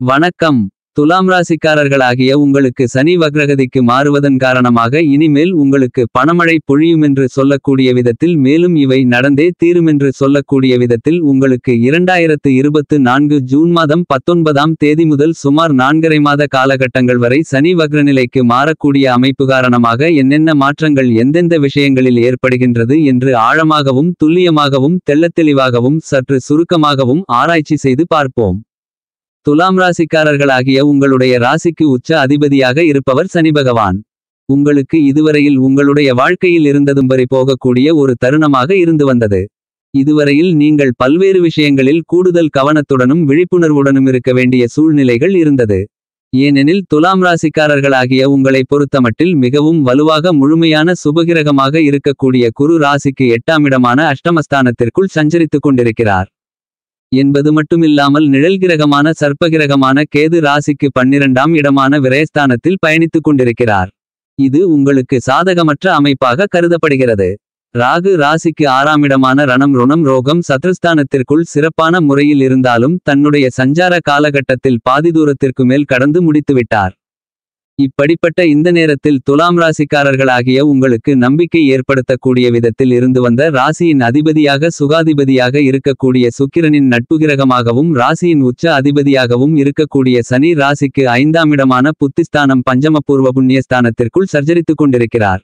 வணக்கம். துலாம் ராசிக்காரர்களாகிய உங்களுக்கு சனி வக்ரகதிக்கு மாறுவதன் காரணமாக இனிமேல் உங்களுக்கு பணமழை பொழியுமென்று சொல்லக்கூடிய விதத்தில், மேலும் இவை நடந்தே தீருமென்று சொல்லக்கூடிய விதத்தில் உங்களுக்கு 2024 ஜூன் மாதம் 19ஆம் தேதி முதல் சுமார் 4½ மாத காலகட்டங்கள் வரை சனி வக்ரநிலைக்கு மாறக்கூடிய அமைப்பு காரணமாக என்னென்ன மாற்றங்கள் எந்தெந்த விஷயங்களில் ஏற்படுகின்றது என்று ஆழமாகவும் துல்லியமாகவும் தெள்ளத்தெளிவாகவும் சற்று சுருக்கமாகவும் ஆராய்ச்சி செய்து பார்ப்போம். துலாம் ராசிக்காரர்களாகிய உங்களுடைய ராசிக்கு உச்ச அதிபதியாக இருப்பவர் சனி பகவான். உங்களுக்கு இதுவரையில் உங்களுடைய வாழ்க்கையில் இருந்ததும்பரி போகக்கூடிய ஒரு தருணமாக இருந்து வந்தது. இதுவரையில் நீங்கள் பல்வேறு விஷயங்களில் கூடுதல் கவனத்துடனும் விழிப்புணர்வுடனும் இருக்க வேண்டிய சூழ்நிலைகள் இருந்தது. ஏனெனில் துலாம் ராசிக்காரர்களாகிய உங்களை பொறுத்தமட்டில் மிகவும் வலுவாக முழுமையான சுபகிரகமாக இருக்கக்கூடிய குரு ராசிக்கு 8ஆம் இடமான அஷ்டமஸ்தானத்திற்குள் சஞ்சரித்துக் கொண்டிருக்கிறார். என்பது மட்டுமில்லாமல் நிழல்கிரகமான சர்ப்பகிரகமான கேது ராசிக்கு 12ஆம் இடமான விரயஸ்தானத்தில் பயணித்துக் கொண்டிருக்கிறார். இது உங்களுக்கு சாதகமற்ற அமைப்பாக கருதப்படுகிறது. ராகு ராசிக்கு 6ஆம் இடமான ரணம் ருணம் ரோகம் சத்ருஸ்தானத்திற்குள் சிறப்பான முறையில் இருந்தாலும் தன்னுடைய சஞ்சார காலகட்டத்தில் பாதி தூரத்திற்கு மேல் கடந்து முடித்துவிட்டார். இப்படிப்பட்ட இந்த நேரத்தில் துலாம் ராசிக்காரர்களாகிய உங்களுக்கு நம்பிக்கை ஏற்படுத்தக்கூடிய விதத்தில் இருந்து வந்த ராசியின் அதிபதியாக சுகாதிபதியாக இருக்கக்கூடிய சுக்கிரனின் நட்புகிரகமாகவும் ராசியின் உச்ச அதிபதியாகவும் இருக்கக்கூடிய சனி ராசிக்கு 5ஆம் இடமான புத்திஸ்தானம் பஞ்சமபூர்வ புண்ணியஸ்தானத்திற்குள் சஞ்சரித்துக் கொண்டிருக்கிறார்.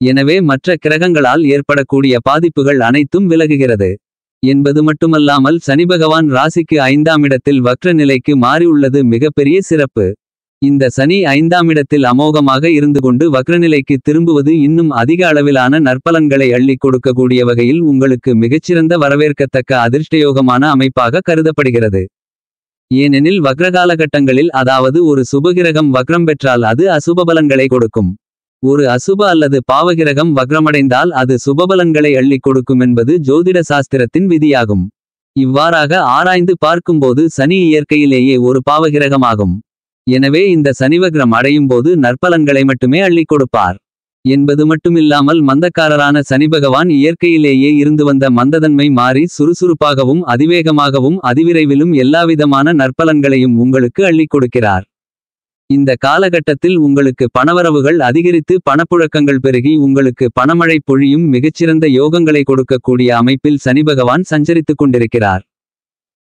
எனவே மற்ற கிரகங்களால் ஏற்படக்கூடிய பாதிப்புகள் அனைத்தும் விலகுகிறது. என்பது மட்டுமல்லாமல் சனி பகவான் ராசிக்கு 5ஆம் இடத்தில் வக்ர நிலைக்கு மாறியுள்ளது மிகப்பெரிய சிறப்பு. இந்த சனி 5ஆம் இடத்தில் அமோகமாக இருந்து கொண்டு வக்ரநிலைக்கு திரும்புவது இன்னும் அதிக அளவிலான நற்பலன்களை அள்ளிக் கொடுக்கக்கூடிய வகையில் உங்களுக்கு மிகச்சிறந்த வரவேற்கத்தக்க அதிர்ஷ்டயோகமான அமைப்பாக கருதப்படுகிறது. ஏனெனில் வக்ரகாலகட்டங்களில், அதாவது ஒரு சுபகிரகம் வக்ரம் பெற்றால் அது அசுபபலன்களை கொடுக்கும். ஒரு அசுப அல்லது பாவகிரகம் வக்ரமடைந்தால் அது சுபபலன்களை அள்ளிக் கொடுக்கும் என்பது ஜோதிட சாஸ்திரத்தின் விதியாகும். இவ்வாறாக ஆராய்ந்து பார்க்கும்போது சனி இயற்கையிலேயே ஒரு பாவகிரகமாகும். எனவே இந்த சனிவக்ரம் அடையும் போது நற்பலன்களை மட்டுமே அள்ளிக் கொடுப்பார். என்பது மட்டுமில்லாமல் மந்தக்காரரான சனி பகவான் இயற்கையிலேயே இருந்து வந்த மந்ததன்மை மாறி சுறுசுறுப்பாகவும் அதிவேகமாகவும் அதிவிரைவிலும் எல்லாவிதமான நற்பலன்களையும் உங்களுக்கு அள்ளிக் கொடுக்கிறார். இந்த காலகட்டத்தில் உங்களுக்கு பணவரவுகள் அதிகரித்து பணப்புழக்கங்கள் பெருகி உங்களுக்கு பணமழை பொழியும் மிகச்சிறந்த யோகங்களை கொடுக்கக்கூடிய அமைப்பில் சனி பகவான் சஞ்சரித்துக் கொண்டிருக்கிறார்.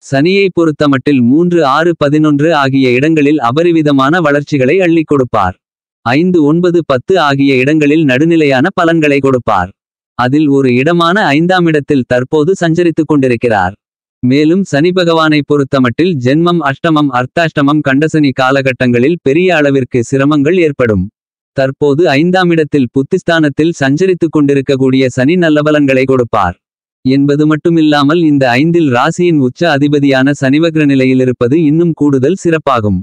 சனியை பொறுத்தமட்டில் 3, 6, 11 ஆகிய இடங்களில் அபரிவிதமான வளர்ச்சிகளை அள்ளிக் கொடுப்பார். 5, 9, 10 ஆகிய இடங்களில் நடுநிலையான பலன்களை கொடுப்பார். அதில் ஒரு இடமான 5ஆம் இடத்தில் தற்போது சஞ்சரித்துக் கொண்டிருக்கிறார். மேலும் சனி பகவானை பொறுத்தமட்டில் ஜென்மம் அஷ்டமம் அர்த்தாஷ்டமம் கண்டசனி காலகட்டங்களில் பெரிய அளவிற்கு சிரமங்கள் ஏற்படும். தற்போது 5ஆம் இடத்தில் புத்திஸ்தானத்தில் சஞ்சரித்துக் கொண்டிருக்கக்கூடிய சனி நல்ல பலன்களை கொடுப்பார். என்பது மட்டுமில்லாமல் இந்த 5இல் ராசியின் உச்ச அதிபதியான சனிவக்ர நிலையில் இருப்பது இன்னும் கூடுதல் சிறப்பாகும்.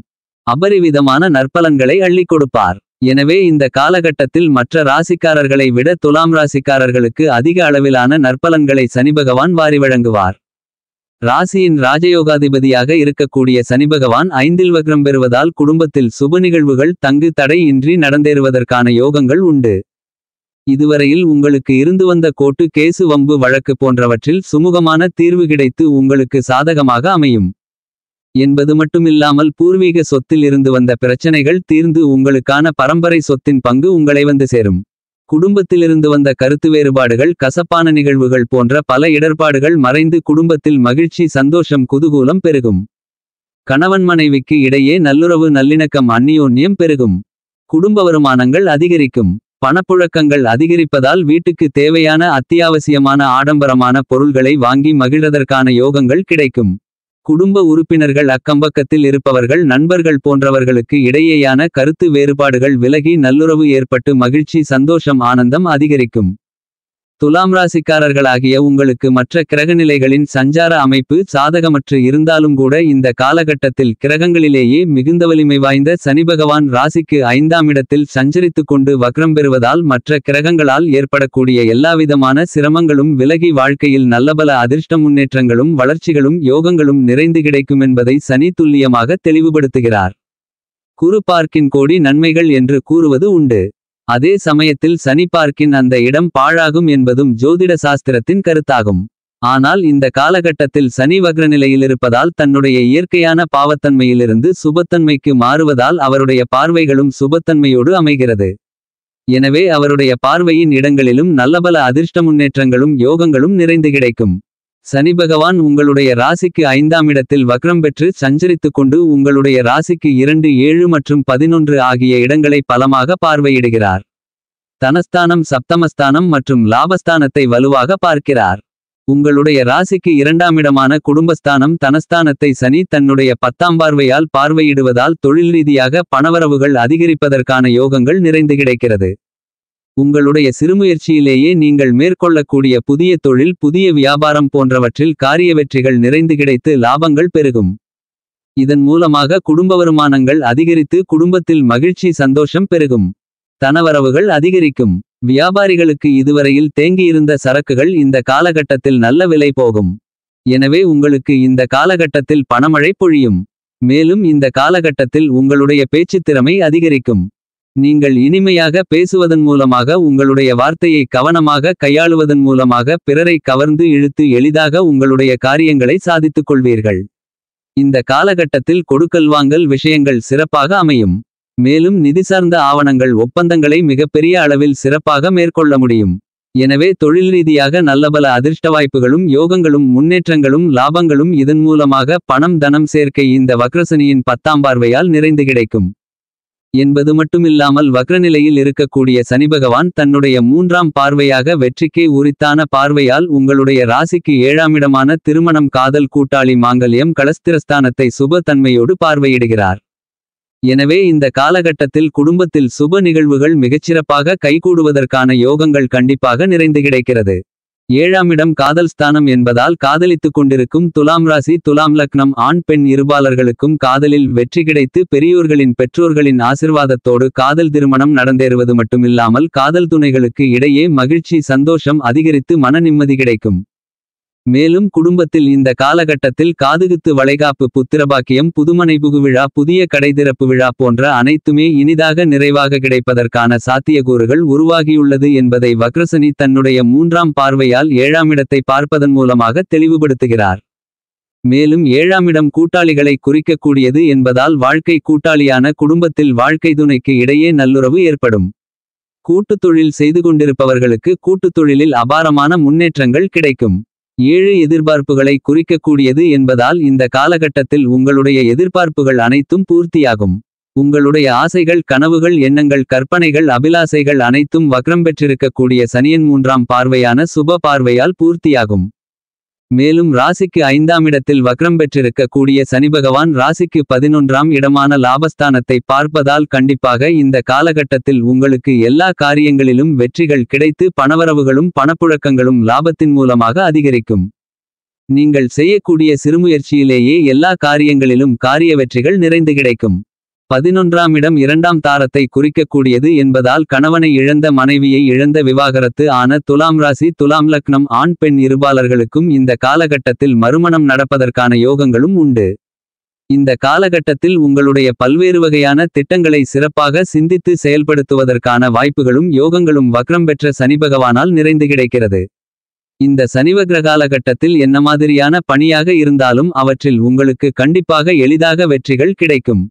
அபரிவிதமான நற்பலன்களை அள்ளிக் கொடுப்பார். எனவே இந்த காலகட்டத்தில் மற்ற ராசிக்காரர்களை விட துலாம் ராசிக்காரர்களுக்கு அதிக அளவிலான நற்பலன்களை சனி பகவான் வாரி வழங்குவார். ராசியின் ராஜயோகாதிபதியாக இருக்கக்கூடிய சனி பகவான் 5இல் வக்ரம் பெறுவதால் குடும்பத்தில் சுப நிகழ்வுகள் தங்கு தடை இன்றி நடந்தேறுவதற்கான யோகங்கள் உண்டு. இதுவரையில் உங்களுக்கு இருந்து வந்த கோர்ட்டு கேசு வம்பு வழக்கு போன்றவற்றில் சுமூகமான தீர்வு கிடைத்து உங்களுக்கு சாதகமாக அமையும். என்பது மட்டுமில்லாமல் பூர்வீக சொத்தில் இருந்து வந்த பிரச்சனைகள் தீர்ந்து உங்களுக்கான பரம்பரை சொத்தின் பங்கு உங்களை வந்து சேரும். குடும்பத்திலிருந்து வந்த கருத்து வேறுபாடுகள் கசப்பான நிகழ்வுகள் போன்ற பல இடர்பாடுகள் மறைந்து குடும்பத்தில் மகிழ்ச்சி சந்தோஷம் குதூகூலம் பெருகும். கணவன் மனைவிக்கு இடையே நல்லுறவு நல்லிணக்கம் அந்நியோன்யம் பெருகும். குடும்ப வருமானங்கள் அதிகரிக்கும். பணப்புழக்கங்கள் அதிகரிப்பதால் வீட்டுக்கு தேவையான அத்தியாவசியமான ஆடம்பரமான பொருள்களை வாங்கி மகிழ்வதற்கான யோகங்கள் கிடைக்கும். குடும்ப உறுப்பினர்கள் அக்கம்பக்கத்தில் இருப்பவர்கள் நண்பர்கள் போன்றவர்களுக்கு இடையேயான கருத்து வேறுபாடுகள் விலகி நல்லுறவு ஏற்பட்டு மகிழ்ச்சி சந்தோஷம் ஆனந்தம் அதிகரிக்கும். துலாம் ராசிக்காரர்களாகிய உங்களுக்கு மற்ற கிரகநிலைகளின் சஞ்சார அமைப்பு சாதகமற்று இருந்தாலும் கூட இந்த காலகட்டத்தில் கிரகங்களிலேயே மிகுந்த வலிமை வாய்ந்த சனி பகவான் ராசிக்கு 5ஆம் இடத்தில் சஞ்சரித்துக் கொண்டு வக்ரம் பெறுவதால் மற்ற கிரகங்களால் ஏற்படக்கூடிய எல்லாவிதமான சிரமங்களும் விலகி வாழ்க்கையில் நல்லபல அதிர்ஷ்ட முன்னேற்றங்களும் வளர்ச்சிகளும் யோகங்களும் நிறைந்து கிடைக்கும் என்பதை சனி துல்லியமாக தெளிவுபடுத்துகிறார். குரு பார்க்கின் கோடி நன்மைகள் என்று கூறுவது உண்டு. அதே சமயத்தில் சனி பார்க்கின் அந்த இடம் பாழாகும் என்பதும் ஜோதிட சாஸ்திரத்தின் கருத்தாகும். ஆனால் இந்த காலகட்டத்தில் சனி வக்ரநிலையில் இருப்பதால் தன்னுடைய இயற்கையான பாவத்தன்மையிலிருந்து சுபத்தன்மைக்கு மாறுவதால் அவருடைய பார்வைகளும் சுபத்தன்மையோடு அமைகிறது. எனவே அவருடைய பார்வையின் இடங்களிலும் நல்லபல அதிர்ஷ்ட முன்னேற்றங்களும் யோகங்களும் நிறைந்து கிடைக்கும். சனி பகவான் உங்களுடைய ராசிக்கு 5ஆம் இடத்தில் வக்ரம் பெற்று சஞ்சரித்துக் கொண்டு உங்களுடைய ராசிக்கு 2, 7 மற்றும் 11 ஆகிய இடங்களை பலமாக பார்வையிடுகிறார். தனஸ்தானம், சப்தமஸ்தானம் மற்றும் லாபஸ்தானத்தை வலுவாக பார்க்கிறார். உங்களுடைய ராசிக்கு 2ஆம் இடமான குடும்பஸ்தானம் தனஸ்தானத்தை சனி தன்னுடைய 10ஆம் பார்வையால் பார்வையிடுவதால் தொழில் ரீதியாக பணவரவுகள் அதிகரிப்பதற்கான யோகங்கள் நிறைந்து கிடைக்கிறது. உங்களுடைய சிறுமுயற்சியிலேயே நீங்கள் மேற்கொள்ளக்கூடிய புதிய தொழில், புதிய வியாபாரம் போன்றவற்றில் காரிய வெற்றிகள் நிறைந்து கிடைத்து லாபங்கள் பெருகும். இதன் மூலமாக குடும்ப வருமானங்கள் அதிகரித்து குடும்பத்தில் மகிழ்ச்சி, சந்தோஷம் பெருகும். தனவரவுகள் அதிகரிக்கும். வியாபாரிகளுக்கு இதுவரையில் தேங்கியிருந்த சரக்குகள் இந்த காலகட்டத்தில் நல்ல விலை போகும். எனவே உங்களுக்கு இந்த காலகட்டத்தில் பணமழை பொழியும். மேலும் இந்த காலகட்டத்தில் உங்களுடைய பேச்சுத் திறமை அதிகரிக்கும். நீங்கள் இனிமையாக பேசுவதன் மூலமாக, உங்களுடைய வார்த்தையை கவனமாக கையாளுவதன் மூலமாக பிறரை கவர்ந்து இழுத்து எளிதாக உங்களுடைய காரியங்களை சாதித்துக் கொள்வீர்கள். இந்த காலகட்டத்தில் கொடுக்கல் வாங்கல் விஷயங்கள் சிறப்பாக அமையும். மேலும் நிதி சார்ந்த ஆவணங்கள், ஒப்பந்தங்களை மிகப்பெரிய அளவில் சிறப்பாக மேற்கொள்ள முடியும். எனவே தொழில் ரீதியாக நல்லபல அதிர்ஷ்ட வாய்ப்புகளும் யோகங்களும் முன்னேற்றங்களும் லாபங்களும் இதன் மூலமாக பணம், தனம் சேர்க்கை இந்த வக்ரசனியின் 10ஆம் பார்வையால் நிறைந்து கிடைக்கும் என்பது மட்டுமில்லாமல் வக்ரநிலையில் இருக்கக்கூடிய சனிபகவான் தன்னுடைய 3ஆம் பார்வையாக வெற்றிக்கே உரித்தான பார்வையால் உங்களுடைய ராசிக்கு 7ஆம் இடமான திருமணம், காதல், கூட்டாளி, மாங்கல்யம், களஸ்திரஸ்தானத்தை சுப தன்மையோடு பார்வையிடுகிறார். எனவே இந்த காலகட்டத்தில் குடும்பத்தில் சுப நிகழ்வுகள் மிகச்சிறப்பாக கைகூடுவதற்கான யோகங்கள் கண்டிப்பாக நிறைந்து கிடைக்கிறது. 7ஆம் இடம் காதல் ஸ்தானம் என்பதால் காதலித்துக் கொண்டிருக்கும் துலாம் ராசி, துலாம் லக்னம் ஆண், பெண் இருபாலர்களுக்கும் காதலில் வெற்றி கிடைத்து பெரியோர்களின், பெற்றோர்களின் ஆசிர்வாதத்தோடு காதல் திருமணம் நடந்தேறுவது மட்டுமில்லாமல் காதல் துணைகளுக்கு இடையே மகிழ்ச்சி, சந்தோஷம் அதிகரித்து மன நிம்மதி கிடைக்கும். மேலும் குடும்பத்தில் இந்த காலகட்டத்தில் காதுகுத்து, வளைகாப்பு, புத்திரபாக்கியம், புதுமனை புகுவிழா, புதிய கடைதிறப்பு விழா போன்ற அனைத்துமே இனிதாக நிறைவாக கிடைப்பதற்கான சாத்தியக்கூறுகள் உருவாகியுள்ளது என்பதை வக்ரசனி தன்னுடைய 3ஆம் பார்வையால் 7ஆம் இடத்தை பார்ப்பதன் மூலமாக தெளிவுபடுத்துகிறார். மேலும் 7ஆம் இடம் கூட்டாளிகளை குறிக்கக்கூடியது என்பதால் வாழ்க்கை கூட்டாளியான குடும்பத்தில் வாழ்க்கை துணைக்கு இடையே நல்லுறவு ஏற்படும். கூட்டுத் தொழில் செய்து கொண்டிருப்பவர்களுக்கு கூட்டுத் தொழிலில் அபாரமான முன்னேற்றங்கள் கிடைக்கும். 7 எதிர்பார்ப்புகளை குறிக்கக்கூடியது என்பதால் இந்த காலகட்டத்தில் உங்களுடைய எதிர்பார்ப்புகள் அனைத்தும் பூர்த்தியாகும். உங்களுடைய ஆசைகள், கனவுகள், எண்ணங்கள், கற்பனைகள், அபிலாசைகள் அனைத்தும் வக்ரம் பெற்றிருக்கக்கூடிய சனியின் 3ஆம் பார்வையான சுப பார்வையால் பூர்த்தியாகும். மேலும் ராசிக்கு 5ஆம் இடத்தில் வக்ரம் பெற்றிருக்கக்கூடிய சனிபகவான் ராசிக்கு 11ஆம் இடமான லாபஸ்தானத்தை பார்ப்பதால் கண்டிப்பாக இந்த காலகட்டத்தில் உங்களுக்கு எல்லா காரியங்களிலும் வெற்றிகள் கிடைத்து பணவரவுகளும் பணப்புழக்கங்களும் லாபத்தின் மூலமாக அதிகரிக்கும். நீங்கள் செய்யக்கூடிய சிறுமுயற்சியிலேயே எல்லா காரியங்களிலும் காரிய வெற்றிகள் நிறைந்து கிடைக்கும். 11ஆம் இடம் 2ஆம் தாரத்தை குறிக்கக்கூடியது என்பதால் கணவனை இழந்த, மனைவியை இழந்த, விவாகரத்து ஆன துலாம் ராசி, துலாம் லக்னம் ஆண், பெண் இருபாலர்களுக்கும் இந்த காலகட்டத்தில் மறுமணம் நடப்பதற்கான யோகங்களும் உண்டு. இந்த காலகட்டத்தில் உங்களுடைய பல்வேறு வகையான திட்டங்களை சிறப்பாக சிந்தித்து செயல்படுத்துவதற்கான வாய்ப்புகளும் யோகங்களும் வக்ரம் பெற்ற சனிபகவானால் நிறைந்து கிடைக்கிறது. இந்த சனிவக்ர காலகட்டத்தில் என்ன மாதிரியான பணியாக இருந்தாலும் அவற்றில் உங்களுக்கு கண்டிப்பாக எளிதாக வெற்றிகள் கிடைக்கும்.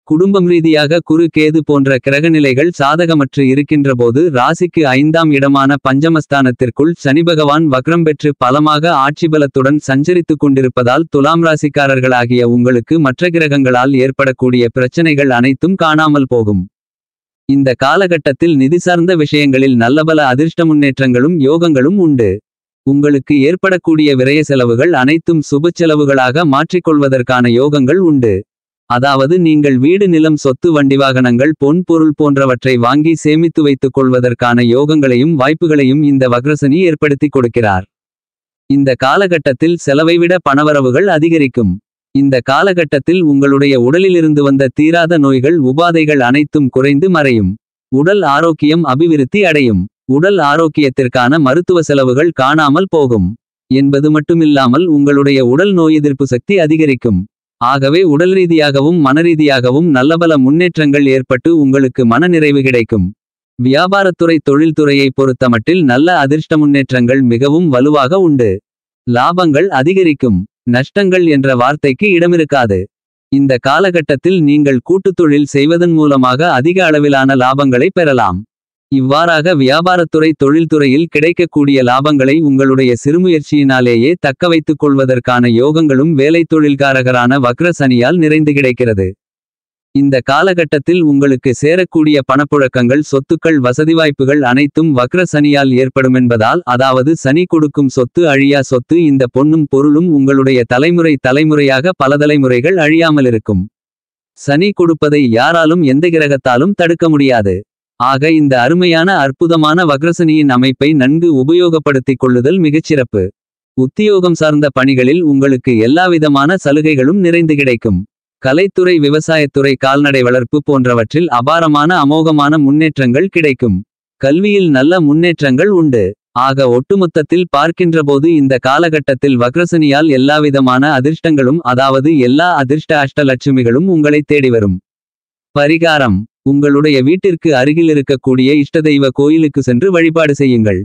குடும்பம் ரீதியாக குரு, கேது போன்ற கிரகநிலைகள் சாதகமற்று இருக்கின்றபோது ராசிக்கு 5ஆம் இடமான பஞ்சமஸ்தானத்திற்குள் சனிபகவான் வக்ரம் பெற்று பலமாக ஆட்சிபலத்துடன் சஞ்சரித்துக் கொண்டிருப்பதால் துலாம் ராசிக்காரர்களாகிய உங்களுக்கு மற்ற கிரகங்களால் ஏற்படக்கூடிய பிரச்சனைகள் அனைத்தும் காணாமல் போகும். இந்த காலகட்டத்தில் நிதி சார்ந்த விஷயங்களில் நல்லபல அதிர்ஷ்ட முன்னேற்றங்களும் யோகங்களும் உண்டு. உங்களுக்கு ஏற்படக்கூடிய விரய செலவுகள் அனைத்தும் சுப செலவுகளாக மாற்றிக்கொள்வதற்கான யோகங்கள் உண்டு. அதாவது நீங்கள் வீடு, நிலம், சொத்து, வண்டிவாகனங்கள், பொன் பொருள் போன்றவற்றை வாங்கி சேமித்து வைத்துக் கொள்வதற்கான யோகங்களையும் வாய்ப்புகளையும் இந்த வக்ரசனி ஏற்படுத்தி கொடுக்கிறார். இந்த காலகட்டத்தில் செலவை விட பணவரவுகள் அதிகரிக்கும். இந்த காலகட்டத்தில் உங்களுடைய உடலிலிருந்து வந்த தீராத நோய்கள், உபாதைகள் அனைத்தும் குறைந்து மறையும். உடல் ஆரோக்கியம் அபிவிருத்தி அடையும். உடல் ஆரோக்கியத்திற்கான மருத்துவ செலவுகள் காணாமல் போகும் என்பது மட்டுமில்லாமல் உங்களுடைய உடல் நோய் எதிர்ப்பு சக்தி அதிகரிக்கும். ஆகவே உடல் ரீதியாகவும் மனரீதியாகவும் நல்லபல முன்னேற்றங்கள் ஏற்பட்டு உங்களுக்கு மன நிறைவு கிடைக்கும். வியாபாரத்துறை, தொழில்துறையை பொறுத்தமட்டில் நல்ல அதிர்ஷ்ட முன்னேற்றங்கள் மிகவும் வலுவாக உண்டு. லாபங்கள் அதிகரிக்கும். நஷ்டங்கள் என்ற வார்த்தைக்கு இடமிருக்காது. இந்த காலகட்டத்தில் நீங்கள் கூட்டுத்தொழில் செய்வதன் மூலமாக அதிக அளவிலான லாபங்களை பெறலாம். இவ்வாறாக வியாபாரத்துறை தொழில்துறையில் கிடைக்கக்கூடிய லாபங்களை உங்களுடைய சிறுமுயற்சியினாலேயே தக்கவைத்துக் கொள்வதற்கான யோகங்களும் வேலைத்தொழில்காரகரான வக்ர சனியால் நிறைந்து கிடைக்கிறது. இந்த காலகட்டத்தில் உங்களுக்கு சேரக்கூடிய பணப்புழக்கங்கள் சொத்துக்கள் வசதிவாய்ப்புகள் அனைத்தும் வக்ர சனியால் ஏற்படுமென்பதால், அதாவது சனி கொடுக்கும் சொத்து அழியா சொத்து. இந்த பொன்னும் பொருளும் உங்களுடைய தலைமுறையாக பல தலைமுறைகள் அழியாமலிருக்கும். சனி கொடுப்பதை யாராலும் எந்த கிரகத்தாலும் தடுக்க முடியாது. ஆக இந்த அருமையான அற்புதமான வக்ரசனியின் அமைப்பை நன்கு உபயோகப்படுத்திக் கொள்ளுதல் மிகச்சிறப்பு. உத்தியோகம் சார்ந்த பணிகளில் உங்களுக்கு எல்லாவிதமான சலுகைகளும் நிறைந்து கிடைக்கும். கலைத்துறை விவசாயத்துறை கால்நடை வளர்ப்பு போன்றவற்றில் அபாரமான அமோகமான முன்னேற்றங்கள் கிடைக்கும். கல்வியில் நல்ல முன்னேற்றங்கள் உண்டு. ஆக ஒட்டுமொத்தத்தில் பார்க்கின்றபோது இந்த காலகட்டத்தில் வக்ரசனியால் எல்லாவிதமான அதிர்ஷ்டங்களும், அதாவது எல்லா அதிர்ஷ்ட அஷ்டலட்சுமிகளும் உங்களை தேடிவரும். பரிகாரம்: உங்களுடைய வீட்டிற்கு அருகில் இருக்கக்கூடிய இஷ்டதெய்வ கோயிலுக்கு சென்று வழிபாடு செய்யுங்கள்.